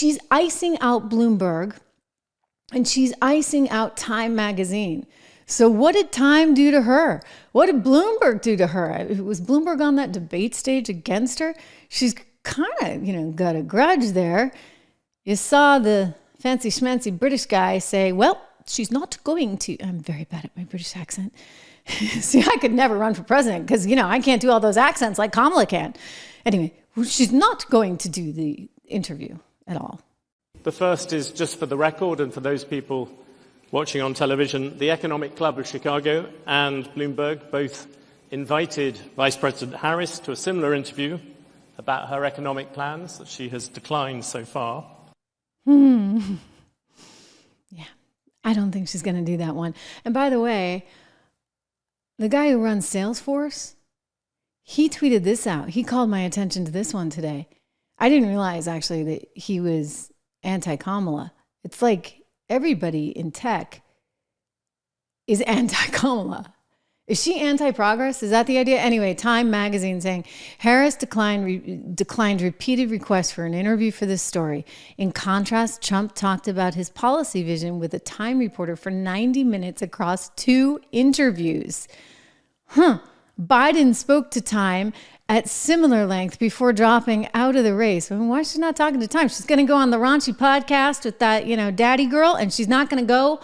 she's icing out Bloomberg and she's icing out Time magazine. So what did Time do to her? What did Bloomberg do to her? Was Bloomberg on that debate stage against her? She's kind of, got a grudge there. You saw the fancy schmancy British guy say, well, she's not going to. I'm very bad at my British accent. See, I could never run for president because, I can't do all those accents like Kamala can. Anyway, she's not going to do the interview at all. The first is just for the record and for those people watching on television. The Economic Club of Chicago and Bloomberg both invited Vice President Harris to a similar interview about her economic plans that she has declined so far. Yeah, I don't think she's going to do that one. And by the way, the guy who runs Salesforce, he tweeted this out. He called my attention to this one today. I didn't realize actually that he was anti-Kamala. It's like everybody in tech is anti-Kamala. Is she anti-progress? Is that the idea? Anyway, Time magazine saying Harris declined repeated requests for an interview for this story. In contrast, Trump talked about his policy vision with a Time reporter for 90 minutes across 2 interviews. Biden spoke to Time at similar length before dropping out of the race. I mean, why is she not talking to Time? She's going to go on the raunchy podcast with that, daddy girl, and she's not going to go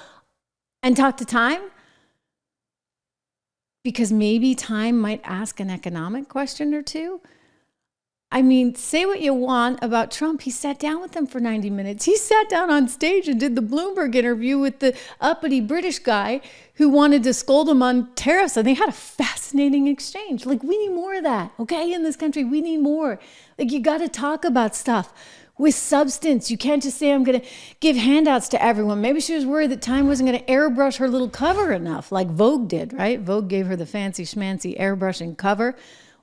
and talk to Time? Because maybe Time might ask an economic question or two. I mean, say what you want about Trump. He sat down with them for 90 minutes. He sat down on stage and did the Bloomberg interview with the uppity British guy who wanted to scold him on tariffs. And they had a fascinating exchange. Like, we need more of that, okay? In this country, we need more. Like, you got to talk about stuff with substance. You can't just say, I'm going to give handouts to everyone. Maybe she was worried that Time wasn't going to airbrush her little cover enough, like Vogue did, right? Vogue gave her the fancy schmancy airbrushing cover.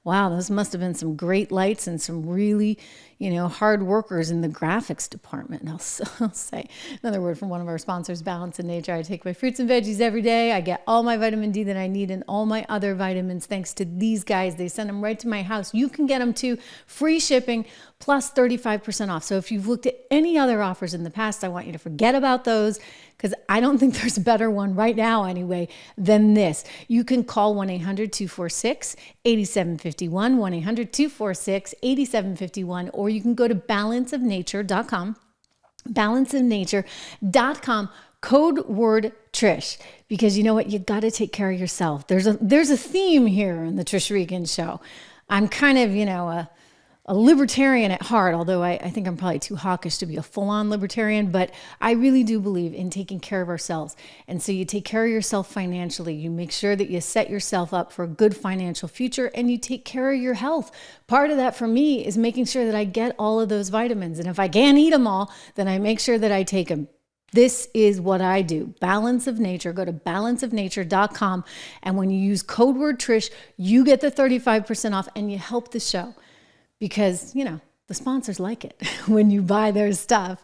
Wow, those must have been some great lights and some really, hard workers in the graphics department. I'll say another word from one of our sponsors, Balance in Nature. I take my fruits and veggies every day. I get all my vitamin D that I need and all my other vitamins thanks to these guys. They send them right to my house. You can get them too. Free shipping plus 35% off. So if you've looked at any other offers in the past, I want you to forget about those because I don't think there's a better one right now anyway than this. You can call 1-800-246-8751, 1-800-246-8751, or you can go to balanceofnature.com, balanceofnature.com, code word Trish, because you know what? You got to take care of yourself. There's a theme here in the Trish Regan show. I'm kind of, a libertarian at heart, although I think I'm probably too hawkish to be a full-on libertarian, but I really do believe in taking care of ourselves. And so you take care of yourself financially. You make sure that you set yourself up for a good financial future and you take care of your health. Part of that for me is making sure that I get all of those vitamins. And if I can't eat them all, then I make sure that I take them. This is what I do. Balance of Nature. Go to balanceofnature.com. And when you use code word Trish, you get the 35% off and you help the show. Because, the sponsors like it when you buy their stuff.